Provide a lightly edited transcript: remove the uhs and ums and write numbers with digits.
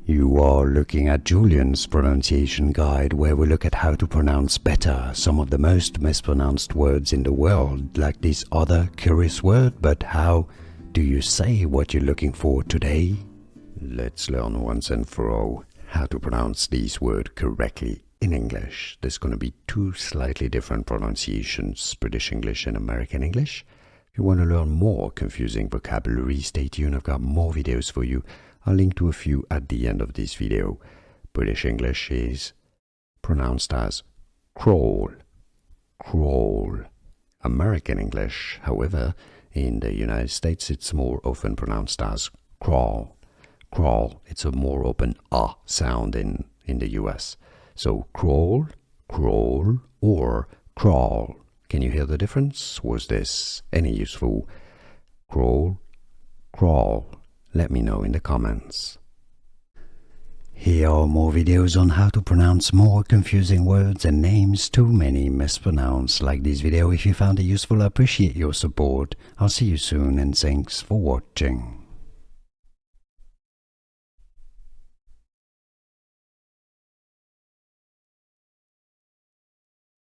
You are looking at Julian's pronunciation guide, where we look at how to pronounce better some of the most mispronounced words in the world, like this other curious word. But how do you say what you're looking for today? Let's learn once and for all how to pronounce this word correctly in English. There's going to be two slightly different pronunciations, British English and American English. If you want to learn more confusing vocabulary, stay tuned. I've got more videos for you. I'll link to a few at the end of this video. British English is pronounced as crawl, crawl. American English, however, in the United States, it's more often pronounced as crawl, crawl. It's a more open ah sound in the US. So crawl, crawl, or crawl. Can you hear the difference? Was this any useful? Crawl, crawl. Let me know in the comments. Here are more videos on how to pronounce more confusing words and names too many mispronounced. Like this video if you found it useful. I appreciate your support. I'll see you soon and thanks for watching.